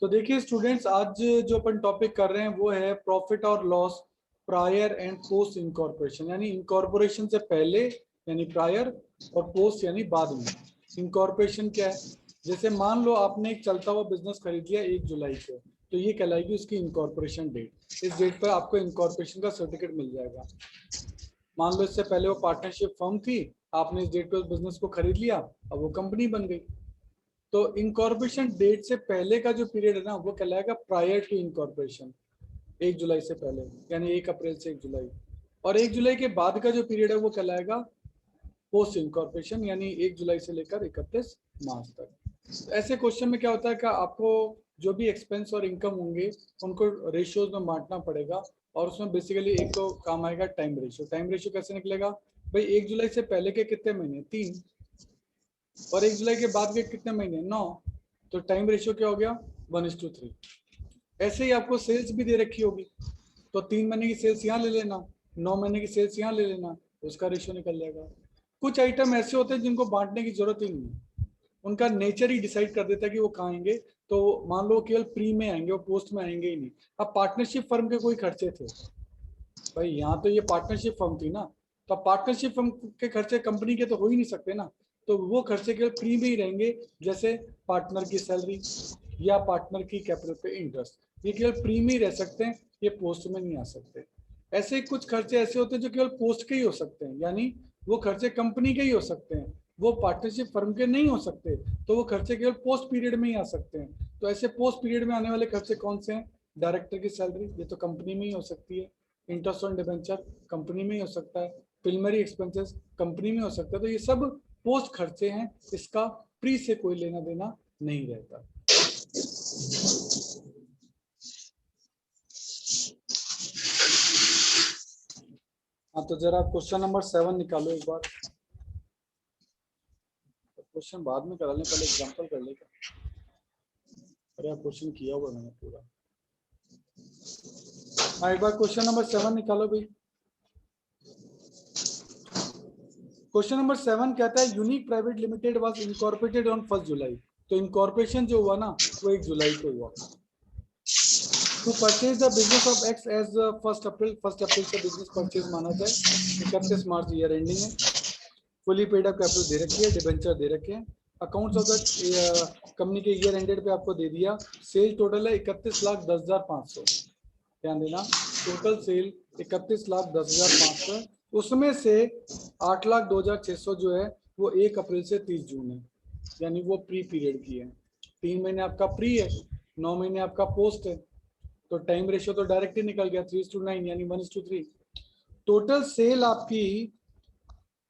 तो देखिए स्टूडेंट्स, आज जो अपन टॉपिक कर रहे हैं वो है प्रॉफिट और loss prior and post incorporation, यानी इनकॉर्पोरेशन से पहले यानी प्रायर और पोस्ट यानी बाद में। इनकॉर्पोरेशन क्या है? जैसे मान लो आपने एक चलता हुआ बिजनेस खरीद लिया 1 जुलाई को, तो ये कहलाएगी उसकी इनकॉर्पोरेशन डेट। इस डेट पर आपको इनकॉर्पोरेशन का सर्टिफिकेट मिल जाएगा। मान लो इससे पहले वो पार्टनरशिप फर्म थी, आपने इस डेट पर उस बिजनेस को खरीद लिया, अब वो कंपनी बन गई। तो इनकॉर्पोरेशन डेट से पहले का जो पीरियड है ना, वो कहलाएगा प्रायर टू इनकॉर्पोरेशन, 1 जुलाई से पहले यानी 1 अप्रैल से 1 जुलाई। और 1 जुलाई के बाद का जो पीरियड है वो कहलाएगा पोस्ट इनकॉर्पोरेशन, यानी 1 जुलाई से लेकर 31 मार्च तक। ऐसे क्वेश्चन में क्या होता है कि आपको जो भी एक्सपेंस और इनकम होंगे उनको रेशियोज में बांटना पड़ेगा, और उसमें बेसिकली एक तो काम आएगा टाइम रेशियो। टाइम रेशियो कैसे निकलेगा भाई? 1 जुलाई से पहले के कितने महीने? 3, और 1 जुलाई के बाद के कितने महीने? 9। तो टाइम रेशियो क्या हो गया? 1:3। ऐसे ही आपको सेल्स भी दे रखी होगी, तो 3 महीने की सेल्स यहाँ ले लेना, 9 महीने की सेल्स यहाँ ले लेना, उसका रेशियो निकल जाएगा। कुछ आइटम ऐसे होते हैं जिनको बांटने की जरूरत ही नहीं है, उनका नेचर ही डिसाइड कर देता है कि वो कहाँ आएंगे। तो मान लो केवल प्री में आएंगे, वो पोस्ट में आएंगे ही नहीं। अब पार्टनरशिप फर्म के कोई खर्चे थे भाई, यहाँ तो ये पार्टनरशिप फर्म थी ना, तो पार्टनरशिप फर्म के खर्चे कंपनी के तो हो ही नहीं सकते ना, तो वो खर्चे केवल प्री में ही रहेंगे। जैसे पार्टनर की सैलरी या पार्टनर की कैपिटल पे इंटरेस्ट, ये केवल प्री में ही रह सकते हैं, ये पोस्ट में नहीं आ सकते। ऐसे कुछ खर्चे ऐसे होते हैं जो केवल पोस्ट के ही हो सकते हैं, यानी वो खर्चे कंपनी के ही हो सकते हैं, वो पार्टनरशिप फर्म के नहीं हो सकते, तो वो खर्चे केवल पोस्ट पीरियड में ही आ सकते हैं। तो ऐसे पोस्ट पीरियड में आने वाले खर्चे कौन से हैं? डायरेक्टर की सैलरी, ये तो कंपनी में ही हो सकती है। इंटरेस्ट ऑन डिबेंचर कंपनी में ही हो सकता है। प्रिलिमिनरी एक्सपेंसेस कंपनी में हो सकता है। तो ये सब पोस्ट खर्चे हैं, इसका प्री से कोई लेना देना नहीं रहता। हाँ, तो जरा क्वेश्चन नंबर 7 निकालो एक बार। क्वेश्चन बाद में करा लें, पहले एग्जांपल कर लेगा। अरे क्वेश्चन किया हुआ मैंने पूरा। हाँ, एक बार क्वेश्चन नंबर 7 निकालो भाई। क्वेश्चन नंबर 7 कहता है unique private limited was incorporated on 1 जुलाई। तो इनकॉर्पोरेशन जो हुआ ना वो 1 जुलाई को हुआ। To purchase the business of X as 1 April, 1 अप्रैल से बिजनेस परचेज माना जाए, 31 मार्च ईयर एंडिंग है। फुली पेड अप कैपिटल दे रखी है, डिबेंचर दे रखे हैं। अकाउंट्स ऑफ द कंपनी के ईयर एंडेड पे आपको दे दिया। सेल टोटल है 31,10,500। ध्यान देना, टोटल सेल 31,10,500, उसमें से 8,02,600 जो है वो 1 अप्रैल से 30 जून है, यानी वो प्री पीरियड की है। 3 महीने आपका प्री है, 9 महीने आपका पोस्ट है, तो टाइम रेशियो तो डायरेक्ट ही निकल गया 3:9 यानी 1:3। टोटल सेल आपकी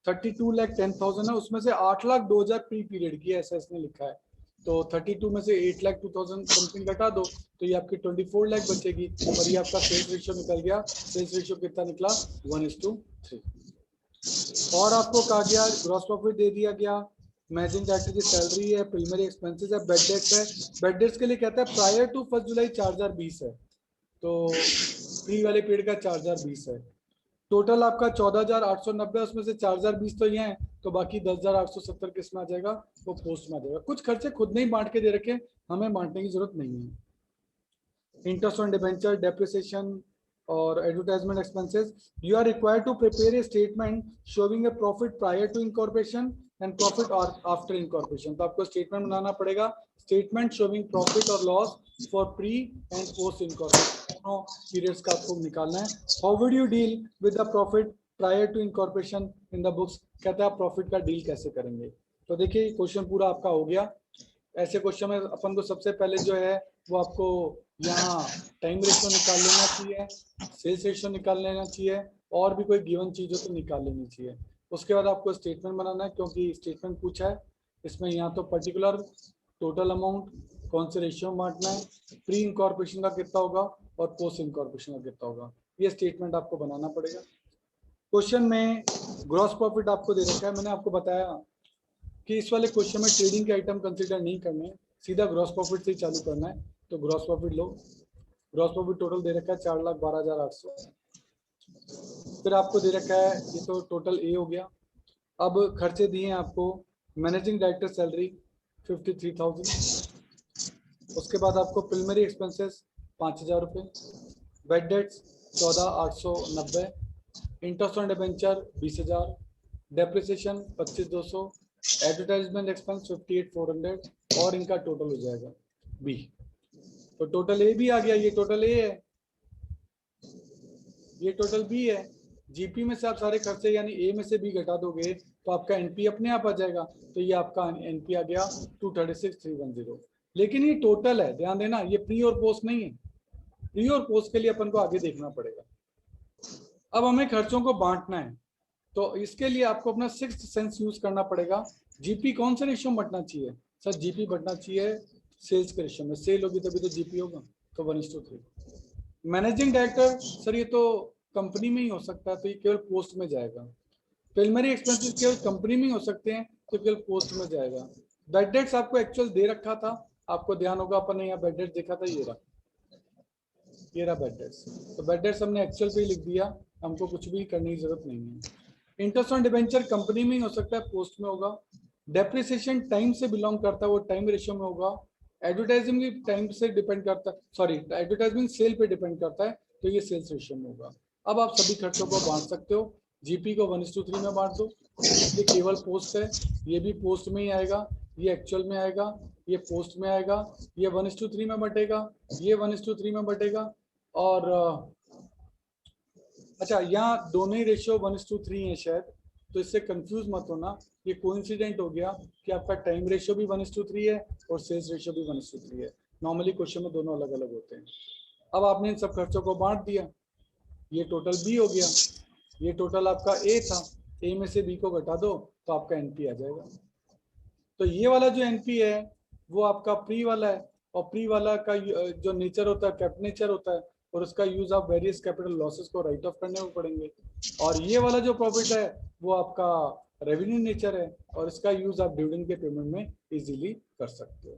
32,10,000 है, उसमें से 8,02,000 प्री पीरियड की है, ऐसा इसने लिखा है। तो 32 में से 8,02,000 समथिंग घटा दो तो ये आपकी 24 लाख बचेगी, और ये आपका सेल्स रेशियो निकल गया। सेल्स रेशियो कितना निकला? 1:3। और आपको कहा गया ग्रॉस प्रॉफिट दे दिया गया, मैनेजिंग डायरेक्टर की सैलरी है, प्राइमरी एक्सपेंसेस है, बेड डेट्स है। बेड डेट्स के लिए कहता है प्रायर टू 1 जुलाई 4,020 है, तो प्री वाले पीरियड का 4,020 है। टोटल आपका 14,890, उसमें से 4,020 तो ये है, तो बाकी 10,870 किस में आ जाएगा? वो पोस्ट में आ जाएगा। कुछ खर्चे खुद नहीं बांट के दे रखे, हमें बांटने की जरूरत नहीं है। इंटरेस्ट ऑन डिबेंचर, डेप्रिसिएशन और advertisement expenses, you are required to prepare a statement showing a profit prior to incorporation and profit after incorporation. तो आपको स्टेटमेंट बनाना पड़ेगा, स्टेटमेंट शोइंग प्रॉफिट और loss for pre and post incorporation, दोनों periods का आपको निकालना है। How would you deal with the profit prior to incorporation in the books? कहता है आप प्रॉफिट का डील कैसे करेंगे। तो देखिए क्वेश्चन पूरा आपका हो गया। ऐसे क्वेश्चन में अपन को सबसे पहले जो है वो आपको यहाँ टाइम रेशियो निकाल लेना चाहिए, सेल्स रेशियो निकाल लेना चाहिए, और भी कोई गिवन चीज हो तो निकाल लेनी चाहिए। उसके बाद आपको स्टेटमेंट बनाना है, क्योंकि स्टेटमेंट पूछा है इसमें। यहाँ तो पर्टिकुलर टोटल अमाउंट कौन से रेशियो में बांटना है, प्री इनकॉर्पोरेशन का कितना होगा और पोस्ट इनकॉर्पोरेशन का कितना होगा, ये स्टेटमेंट आपको बनाना पड़ेगा। क्वेश्चन में ग्रॉस प्रॉफिट आपको दे रखा है, मैंने आपको बताया कि इस वाले क्वेश्चन में ट्रेडिंग के आइटम कंसीडर नहीं करने, सीधा ग्रॉस प्रॉफिट से ही चालू करना है। तो ग्रॉस प्रॉफिट लो, ग्रॉस प्रॉफिट टोटल दे रखा है 4,12,800। फिर आपको दे रखा है, ये तो टोटल ए हो गया। अब खर्चे दिए हैं आपको, मैनेजिंग डायरेक्टर सैलरी 53,000, उसके बाद आपको प्रिलिमिनरी एक्सपेंसेस 5,000 रुपये, bad debts 14,890, interest on debenture 20,000, depreciation 25,200, advertisement expense 58,400 और इनका टोटल हो जाएगा बी। तो टोटल ए भी आ गया, ये टोटल ए है, ये टोटल बी है। जीपी में से आप सारे खर्चे यानी ए में से बी घटा दोगे तो आपका एनपी अपने आप आ जाएगा। तो ये आपका एनपी आ गया 236,310। लेकिन ये टोटल है, ध्यान देना, ये प्री और पोस्ट नहीं है। प्री और पोस्ट के लिए अपन को आगे देखना पड़ेगा। अब हमें खर्चों को बांटना है, तो इसके लिए आपको अपना सिक्स्थ सेंस यूज करना पड़ेगा। जीपी कौन से रेशियो में बढ़ना चाहिए? सर जीपी बढ़ना चाहिए सेल्स के रेशियो में। सेल होगी तभी तो जीपी होगा, तो 1:3। मैनेजिंग डायरेक्टर, सर ये तो कंपनी में ही हो सकता है, तो ये केवल पोस्ट में जाएगा। प्रिलिमिनरी एक्सपेंसेस केवल कंपनी में ही हो सकते हैं, तो केवल पोस्ट में जाएगा। बेड डेट्स आपको एक्चुअल दे रखा था, आपको ध्यान होगा अपन ने यहाँ बेड डेट्स देखा था, ये रहा बेड डेट्स। तो बेड डेट्स हमने एक्चुअल पे ही लिख दिया, हमको कुछ भी करने की जरूरत नहीं है। इंटरेस्ट ऑन डिबेंचर कंपनी में ही हो सकता है, पोस्ट में होगा। डेप्रिसिएशन टाइम से बिलोंग करता है, वो टाइम रेशियो में होगा। एडवर्टाइजिंग भी टाइम से डिपेंड करता है, सॉरी एडवर्टाइजमेंट सेल पे डिपेंड करता है, तो ये सेल्स रेशियो में होगा। अब आप सभी खर्चों को बांट सकते हो। जीपी को 1:3 में बांट दो, ये केवल पोस्ट है, ये भी पोस्ट में ही आएगा, ये एक्चुअल में आएगा, ये पोस्ट में आएगा, ये 1:3 में बटेगा, ये 1:3 में बटेगा। और अच्छा, यहाँ दोनों ही रेशियो 1:3 है शायद, तो इससे कंफ्यूज मत होना, ये कोइंसिडेंट हो गया कि आपका टाइम रेशियो भी 1:3 है और सेल्स रेशियो भी 1:3 है। नॉर्मली क्वेश्चन में दोनों अलग अलग होते हैं। अब आपने इन सब खर्चों को बांट दिया, ये टोटल बी हो गया, ये टोटल आपका ए था, ए में से बी को घटा दो तो आपका एनपी आ जाएगा। तो ये वाला जो एनपी है वो आपका प्री वाला है, और प्री वाला का जो नेचर होता है कैप नेचर होता है, और उसका यूज आप वेरियस कैपिटल लॉसेस को राइट ऑफ करने को पड़ेंगे। और ये वाला जो प्रॉफिट है वो आपका रेवेन्यू नेचर है, और इसका यूज आप डिविडेंड के पेमेंट में इजीली कर सकते हो।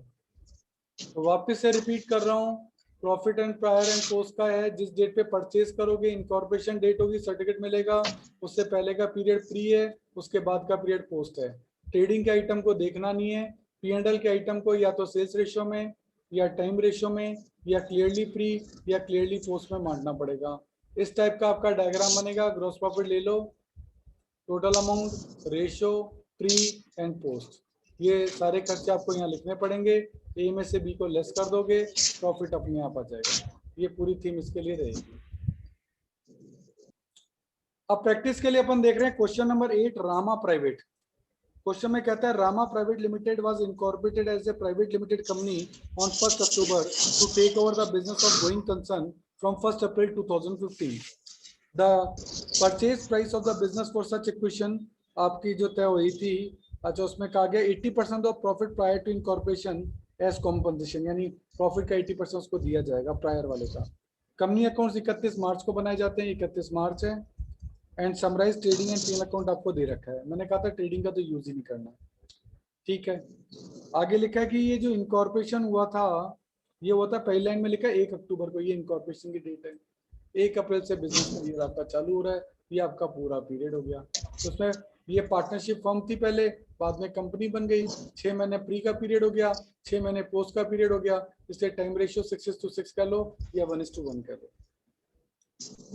तो वापस से रिपीट कर रहा हूँ, profit and prior and post का है, जिस डेट पे परचेज करोगे इनकॉर्पोरेशन डेट होगी, सर्टिफिकेट मिलेगा, उससे पहले का पीरियड प्री है, उसके बाद का पीरियड पोस्ट है। ट्रेडिंग के आइटम को देखना नहीं है, P&L के आइटम को या तो सेल्स रेशियो में या टाइम रेशियो में या क्लियरली प्री या क्लियरली पोस्ट में बांटना पड़ेगा। इस टाइप का आपका डायग्राम बनेगा। ग्रॉस प्रॉफिट ले लो, total amount, ratio, pre and post, ये सारे खर्चे आपको यहाँ लिखने पड़ेंगे। ए में से बी को लेस कर दोगे, प्रॉफिट अपने आप आ जाएगा। ये पूरी थीम इसके लिए रहेगी। अब प्रैक्टिस के लिए अपन देख रहे हैं question number 8, Rama private. Question में कहता है Rama private limited was incorporated as a private limited company on 1 October to take over the business of going concern from 1 April 2015। The purchase price of the business for such acquisition आपकी जो तय हुई थी, अच्छा उसमें कहा गया 80% of profit prior to incorporation as compensation, यानी प्रॉफिट का 80% उसको दिया जाएगा प्रायर वाले का। कंपनी अकाउंट्स 31 मार्च को बनाए जाते हैं, 31 मार्च है। And summarise trading and PL account आपको दे रखा है, मैंने कहा था ट्रेडिंग का तो यूज ही नहीं करना, ठीक है। आगे लिखा है कि ये जो इनकॉर्पोरेशन हुआ था, ये हुआ था, पहली लाइन में लिखा है 1 अक्टूबर को, ये इनकॉर्पोरेशन की डेट है। 1 अप्रैल से बिजनेस पीरियड आपका चालू हो रहा है, ये आपका पूरा पीरियड हो गया। तो उसमें ये पार्टनरशिप फर्म थी पहले, बाद में कंपनी बन गई, 6 महीने प्री का पीरियड हो गया, 6 महीने पोस्ट का पीरियड हो गया, इसलिए टाइम रेशियो 6:6 कर लो या 1:1 कर लो।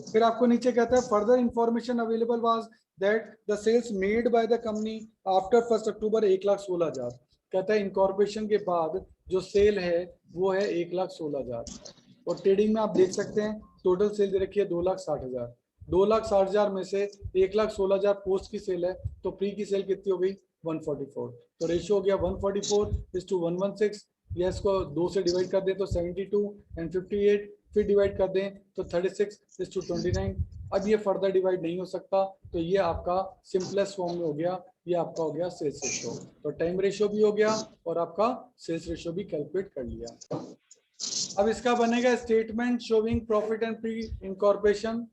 फिर आपको नीचे कहता है further information available was that the sales made by the company after 1 October 1,16,000। कहता है इनकॉर्पोरेशन के बाद जो सेल है वो है 1,16,000। और ट्रेडिंग में आप देख सकते हैं टोटल सेल दे रखी है 2,60,000। 2,60,000 में से 1,16,000 पोस्ट की सेल है, तो प्री की सेल कितनी हो गई 144। तो रेशियो हो गया 144:116। या इसको 2 से डिवाइड कर दें तो 72 एंड 58, फिर डिवाइड कर दें तो 36:29। अब ये फर्दर डिवाइड नहीं हो सकता, तो ये आपका सिंपलेस्ट फॉर्म में हो गया, ये आपका हो गया सेल्स रेशियो। तो टाइम रेशियो भी हो गया और आपका सेल्स रेशियो भी कैलकुलेट कर लिया। अब इसका बनेगा statement showing profit and pre incorporation.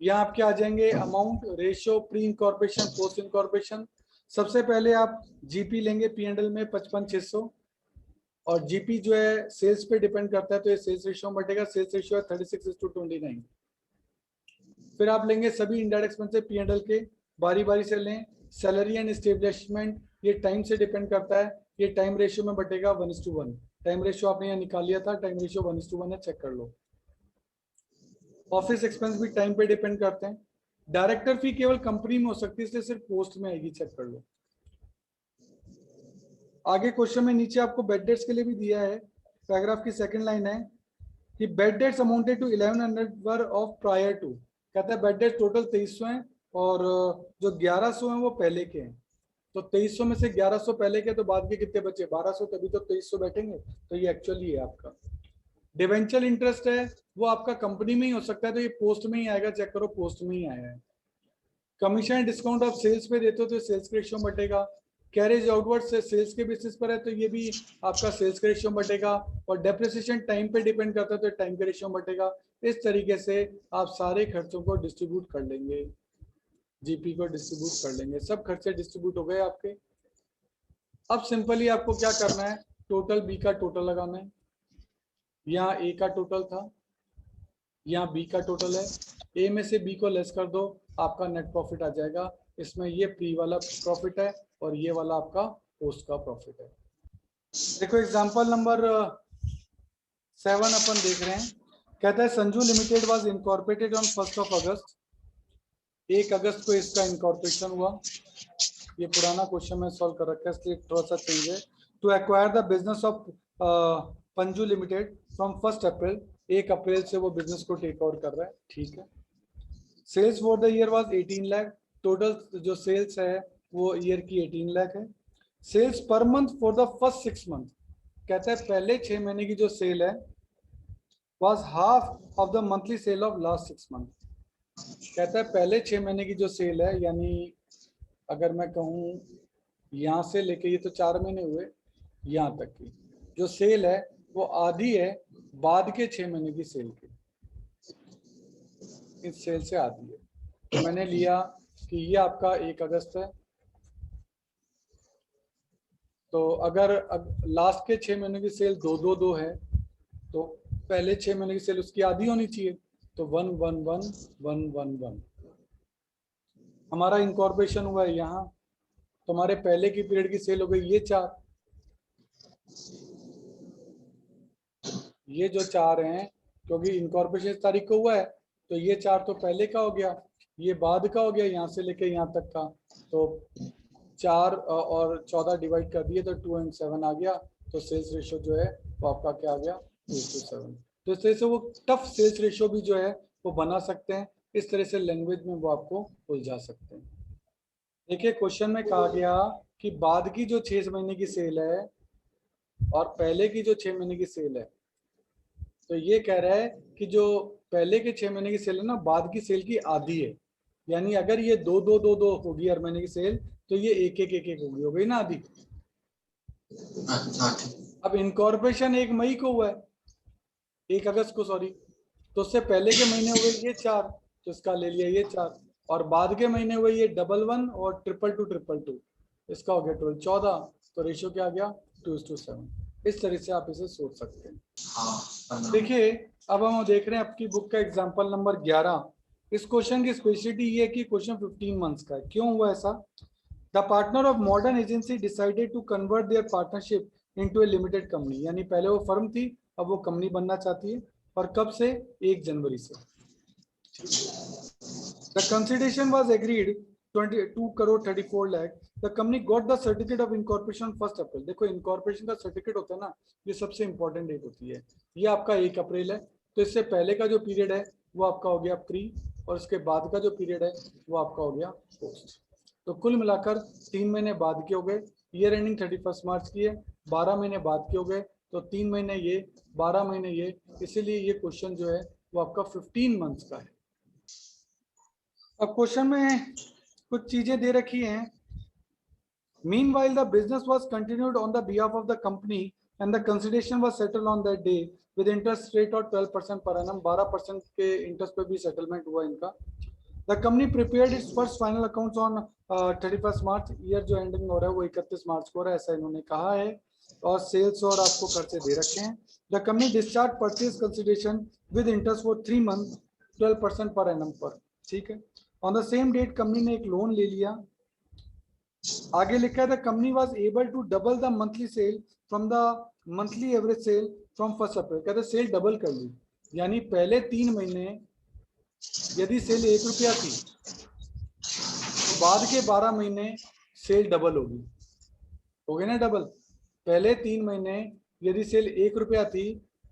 यहाँ आपके आ जाएंगे amount, ratio, pre incorporation, post incorporation. सबसे पहले आप जीपी लेंगे P&L में 55,600, और जीपी जो है सेल्स पे डिपेंड करता है, तो ये सेल्स रेशियो में बटेगा। सेल्स रेशियो है 36:29। फिर आप लेंगे सभी इंडायरेक्ट एक्सपेंसेस P&L के, बारी बारी से लें। सैलरी एंड एस्टेब्लिशमेंट, ये टाइम से डिपेंड करता है, ये टाइम रेशियो में बटेगा 1:1। टाइम रेशियो आपने यहाँ निकाल लिया था, टाइम रेशियो 1:1 है, चेक कर लो। ऑफिस एक्सपेंस भी टाइम पे डिपेंड करते हैं। डायरेक्टर फी केवल कंपनी में हो सकती है, इसलिए सिर्फ पोस्ट में आएगी, चेक कर लो। आगे क्वेश्चन में नीचे आपको बेड डेट्स के लिए भी दिया है, पैराग्राफ की सेकंड लाइन है कि bad debts amounted to 1100 were of prior to. कहता है बेड डेट्स टोटल 2300 हैं और जो 1100 हैं वो पहले के हैं। तो 2300 में से 1100 पहले के, तो बाद के कितने बचे? 1200, तभी तो 2300 बैठेंगे। तो ये एक्चुअली है आपका। डिवेंचर इंटरेस्ट है वो आपका कंपनी में ही हो सकता है, तो ये पोस्ट में ही आएगा, चेक करो पोस्ट में ही आया है। कमीशन डिस्काउंट आप सेल्स पे देते हो तो सेल्स का रेशियो बटेगा। कैरेज आउटवर्ड से सेल्स के बेसिस पर है तो ये भी आपका सेल्स का रेशियो बटेगा। और डेप्रिसिएशन टाइम पे डिपेंड करता है तो टाइम का रेशियो बटेगा। इस तरीके से आप सारे खर्चों को डिस्ट्रीब्यूट कर लेंगे, जीपी को डिस्ट्रीब्यूट कर लेंगे। सब खर्चे डिस्ट्रीब्यूट हो गए आपके। अब सिंपली आपको क्या करना है, टोटल बी का टोटल लगाना है। यहाँ ए का टोटल था, यहाँ बी का टोटल है, ए में से बी को लेस कर दो, आपका नेट प्रॉफिट आ जाएगा। इसमें ये प्री वाला प्रॉफिट है और ये वाला आपका पोस्ट का प्रॉफिट है। देखो एग्जांपल नंबर 7 अपन देख रहे हैं। कहता है Sanju limited was incorporated on 1 अगस्त। 1 अगस्त को इसका इनकॉर्पोरेशन हुआ। ये पुराना क्वेश्चन में सॉल्व कर रखा है, इसलिए थोड़ा सा चेंज है। To acquire the business of Panju limited from 1 April. 1 अप्रैल से वो बिजनेस को टेक ओवर कर रहा है, ठीक है। Sales for the year was 18 lakh. Total जो सेल्स है वो ईयर की 18 लाख है। Sales per month for the first 6 month. कहता है पहले 6 महीने की जो सेल है was half of the monthly sale of last 6 month. कहता है पहले 6 महीने की जो सेल है, यानी अगर मैं कहूँ यहाँ से लेके, ये तो 4 महीने हुए, यहाँ तक की जो सेल है वो आधी है बाद के 6 महीने की सेल की। इस सेल से आधी है। तो मैंने लिया कि ये आपका 1 अगस्त है, तो अगर लास्ट के 6 महीने की सेल 2 है तो पहले 6 महीने की सेल उसकी आधी होनी चाहिए। तो 1 1 1 1 1 1 हमारा इनकॉर्पोरेशन हुआ है यहाँ। तो हमारे पहले की पीरियड की सेल हो गई ये 4, ये जो 4 हैं, क्योंकि इनकॉर्पोरेशन तारीख को हुआ है तो ये 4 तो पहले का हो गया, ये बाद का हो गया, यहाँ से लेके यहाँ तक का। तो 4 और 14 डिवाइड कर दिए तो 2 and 7 आ गया। तो सेल्स रेशियो जो है वो आपका क्या आ गया, 2:7। तो इस तरह से वो टफ सेल्स रेशियो भी जो है वो बना सकते हैं। इस तरह से लैंग्वेज में वो आपको उलझा सकते हैं। देखिए क्वेश्चन में कहा गया कि बाद की जो 6 महीने की सेल है और पहले की जो 6 महीने की सेल है, तो ये कह रहा है कि जो पहले के 6 महीने की सेल है ना, बाद की सेल की आधी है। यानी अगर ये 2 होगी हर महीने की सेल, तो ये 1 होगी, हो गई ना आधी। अब इनकॉर्पोरेशन 1 मई को हुआ है, 1 अगस्त को सॉरी, तो उससे पहले के महीने हुए ये 4, तो इसका ले लिया ये 4, और बाद के महीने हुए ये 11 और 222, इसका हो गया 12 14। तो रेशियो क्या आ गया, 2:7। इस तरह से आप इसे सोच सकते हैं। देखिए अब हम देख रहे हैं आपकी बुक का एग्जाम्पल नंबर 11। इस क्वेश्चन की स्पेशलिटी ये है कि क्वेश्चन 15 मंथ्स का है। क्यों हुआ ऐसा? The partner of modern agency decided to convert their partnership into a limited company. यानी पहले वो फर्म थी, अब वो कंपनी बनना चाहती है। और कब से? 1 जनवरी से। The consideration was agreed 22 crore 34 lakh. The company got the certificate of incorporation 1 अप्रैल। देखो इनकॉर्पोरेशन का सर्टिफिकेट होता है ना, ये सबसे इंपॉर्टेंट डेट होती है। ये आपका 1 अप्रैल है, तो इससे पहले का जो पीरियड है वो आपका हो गया प्री, और इसके बाद का जो पीरियड है वो आपका हो गया पोस्ट। तो कुल मिलाकर 3 महीने बाद के हो गए। ईयर एंडिंग 31 मार्च की है, 12 महीने बाद के हो गए। तो 3 महीने ये, 12 महीने ये, इसीलिए ये क्वेश्चन जो है वो आपका 15 मंथ्स का है। अब क्वेश्चन में कुछ चीजें दे रखी हैं। Meanwhile, the business was continued on the behalf of the company and the consideration was settled on that day with interest rate of 12% per annum. 12% के इंटरेस्ट पे भी सेटलमेंट हुआ इनका। The company prepared its first final accounts on 31st March. Year जो ending हो रहा है वो 31 मार्च को हो रहा है, ऐसा इन्होंने कहा है। और सेल्स और आपको खर्चे दे रखे हैं। The company discharged purchase consideration with interest for 3 months 12% per annum पर, ठीक है। On the same date company ने एक लोन ले लिया। आगे लिखा है the company was able to double the monthly sale from the monthly average sale from 1 April, कहते सेल डबल कर ली, यानी पहले 3 महीने यदि सेल 1 रुपया थी तो बाद के 12 महीने सेल डबल होगी, हो गई ना डबल। पहले 3 महीने यदि सेल 1 रुपया थी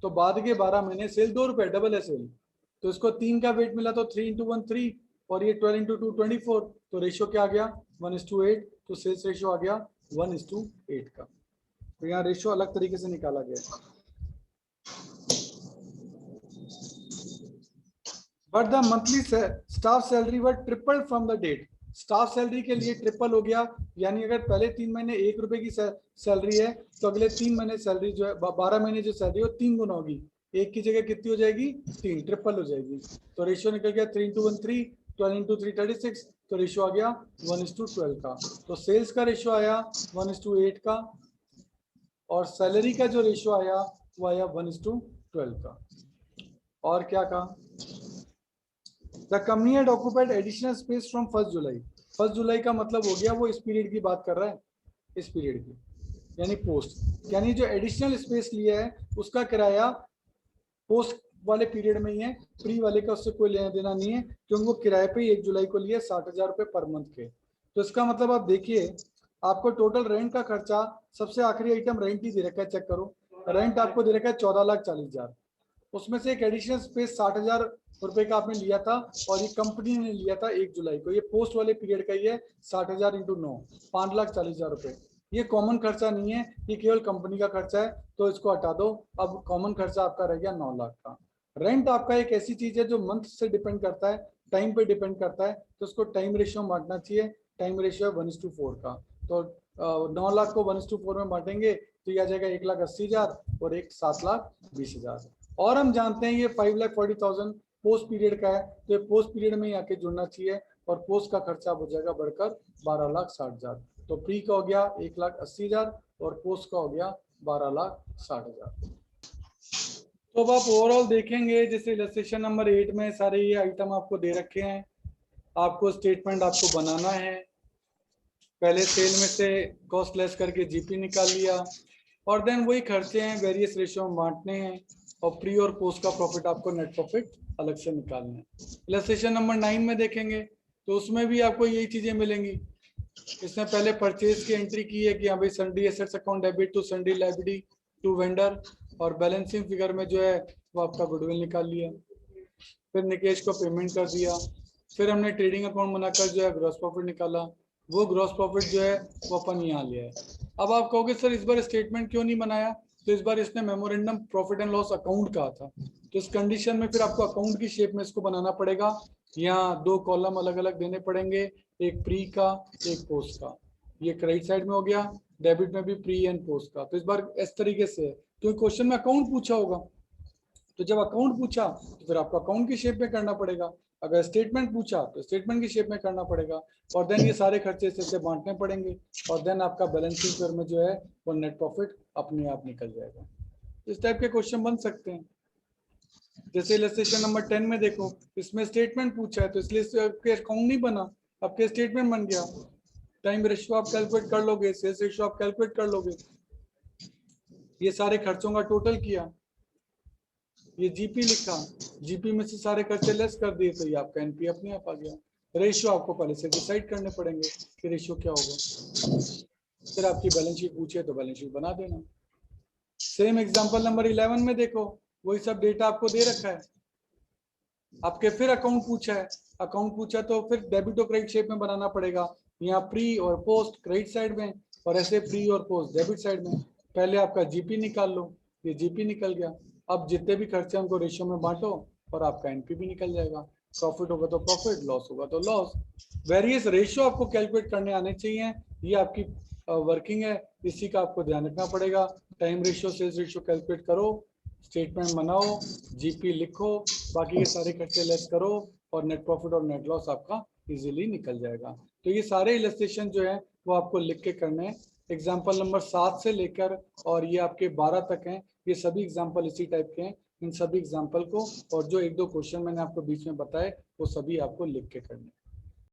तो बाद के 12 महीने सेल 2 रुपये, डबल है सेल। तो इसको 3 का वेट मिला तो 3 इंटू 1 3, और ये 12 इंटू 2 24, तो रेशियो क्या आ गया 1:8, तो सेल्स रेशियो आ गया 1:8 का। तो यहाँ रेशियो अलग तरीके से निकाला गया। But the monthly staff salary were triple from the date, staff salary के लिए ट्रिपल हो गया, यानी अगर पहले 3 महीने 1 रुपए की सैलरी है तो अगले 3 महीने सैलरी जो है 12 महीने जो सैलरी है वो 3 गुना होगी, एक की जगह कितनी हो जाएगी 3, ट्रिपल हो जाएगी। तो रेशियो निकल गया 3 इंटू 1 3, 12 इंटू 3 36, तो रेशियो आ गया 1:12 का। तो सेल्स का रेशियो आया 1:8 का, और सैलरी का जो रेशियो आया वो आया 1:12 का। और क्या कहा, the company had occupied additional space from 1 जुलाई, 1 जुलाई का मतलब हो गया वो इस पीरियड की बात कर रहा है, इस पीरियड की, यानी पोस्ट, यानी जो एडिशनल स्पेस लिया है उसका किराया पोस्ट वाले पीरियड में ही है, प्री वाले का उससे कोई लेना देना नहीं है, क्योंकि वो किराए पे 1 जुलाई को लिए 60,000 रुपये पर मंथ के। तो इसका मतलब आप देखिए, आपको टोटल रेंट का खर्चा, सबसे आखिरी आइटम रेंट ही दे रखा है, चेक करो, रेंट आपको दे रखा है 14,40,000, उसमें से एक एडिशनल स्पेस 60,000 रुपए का आपने लिया था, और ये कंपनी ने लिया था 1 जुलाई को, ये पोस्ट वाले पीरियड का ही है, 60,000 इंटू 9, 5,40,000 रुपए। ये कॉमन खर्चा नहीं है, ये केवल कंपनी का खर्चा है, तो इसको हटा दो। अब कॉमन खर्चा आपका रह गया 9 लाख का। रेंट आपका एक ऐसी चीज है जो मंथ से डिपेंड करता है, टाइम पे डिपेंड करता है, तो उसको टाइम रेशियो में बांटना चाहिए, टाइम रेशियो है 1:4 का। तो 9 लाख को 1:4 में बांटेंगे तो यह आ जाएगा 1,80,000 और एक 7,20,000। और हम जानते हैं ये 5,40,000 पोस्ट पीरियड का है, तो ये पोस्ट पीरियड में ही आके जुड़ना चाहिए, और पोस्ट का खर्चा हो जाएगा बढ़कर 12,60,000। तो प्री का हो गया 1,80,000 और पोस्ट का हो गया 12,60,000। तो अब आप ओवरऑल देखेंगे, जैसे इलस्ट्रेशन नंबर 8 में सारे ये आइटम आपको दे रखे हैं, आपको स्टेटमेंट आपको बनाना है। पहले सेल में से कॉस्ट लेस करके जीपी निकाल लिया, और देन वही खर्चे हैं वेरियस रेशियो में बांटने हैं, और प्री और पोस्ट का प्रॉफिट आपको नेट प्रॉफिट अलग से निकालना है। इलस्ट्रेशन नंबर 9 में देखेंगे तो उसमें भी आपको यही चीजें मिलेंगी। इसने पहले परचेज की एंट्री की है कि हाँ भाई sundry assets account debit to sundry liability to vendor, और बैलेंसिंग फिगर में जो है वो आपका गुडविल निकाल लिया। फिर निकेश को पेमेंट कर दिया, फिर हमने ट्रेडिंग अकाउंट बनाकर जो है ग्रॉस प्रॉफिट निकाला, वो ग्रॉस प्रॉफिट जो है वो अपन यहाँ लिया है। अब आप कहोगे सर इस बार स्टेटमेंट क्यों नहीं बनाया, तो इस बार इसने memorandum profit and loss account कहा था, तो इस कंडीशन में फिर आपको अकाउंट की शेप में इसको बनाना पड़ेगा। यहाँ 2 कॉलम अलग अलग देने पड़ेंगे, एक प्री का एक पोस्ट का, ये क्रेडिट साइड में हो गया, डेबिट में भी प्री एंड पोस्ट का। तो इस बार इस तरीके से है, क्योंकि क्वेश्चन में अकाउंट पूछा होगा, तो जब अकाउंट पूछा तो फिर आपको अकाउंट की शेप में करना पड़ेगा, अगर स्टेटमेंट पूछा तो स्टेटमेंट की शेप में करना पड़ेगा, और देन ये सारे खर्चे इससे बांटने पड़ेंगे, और देन आपका बैलेंस शीट में जो है वो नेट प्रॉफिट अपने आप निकल जाएगा। इस टाइप के क्वेश्चन बन सकते हैं। जैसे इलस्ट्रेशन नंबर 10 में देखो, इसमें स्टेटमेंट पूछा है तो इसलिए आपके अकाउंट नहीं बना, आपके स्टेटमेंट बन गया। टाइम रेशियो आप कैलकुलेट कर लोगे, सेल्स रेशियो आप कैलकुलेट कर लोगे, ये सारे खर्चों का टोटल किया, ये जीपी लिखा, जीपी में से सारे खर्चे लेस कर दिए, तो ये आपका एनपी अपने आप आ गया। रेशियो आपको पहले से डिसाइड करने पड़ेंगे कि रेशियो क्या होगा, फिर आपकी बैलेंस शीट पूछे तो बैलेंस शीट बना देना। सेम एग्जांपल नंबर 11 में देखो, वही सब डेटा आपको दे रखा है, आपके फिर अकाउंट पूछा है, अकाउंट पूछा तो फिर डेबिट और क्रेडिट शेप में बनाना पड़ेगा, यहाँ प्री और पोस्ट क्रेडिट साइड में, और ऐसे प्री और पोस्ट डेबिट साइड में। पहले आपका जीपी निकाल लो, ये जीपी निकल गया, अब जितने भी खर्चे उनको रेशियो में बांटो और आपका एनपी भी निकल जाएगा, प्रॉफिट होगा तो प्रॉफिट, लॉस होगा तो लॉस। वेरियस रेशियो आपको कैलकुलेट करने आने चाहिए, ये आपकी वर्किंग है, इसी का आपको ध्यान रखना पड़ेगा। Time ratio sales ratio calculate करो, स्टेटमेंट बनाओ, जीपी लिखो, बाकी के सारे खर्चे लेस करो, और नेट प्रॉफिट और नेट लॉस आपका इजीली निकल जाएगा। तो ये सारे इलस्ट्रेशन जो है वो आपको लिख के करने हैं। एग्जाम्पल नंबर 7 से लेकर और ये आपके 12 तक हैं, ये सभी एग्जाम्पल इसी टाइप के हैं। इन सभी एग्जाम्पल को और जो 1-2 क्वेश्चन मैंने आपको बीच में बताए वो सभी आपको लिख के करने हैं।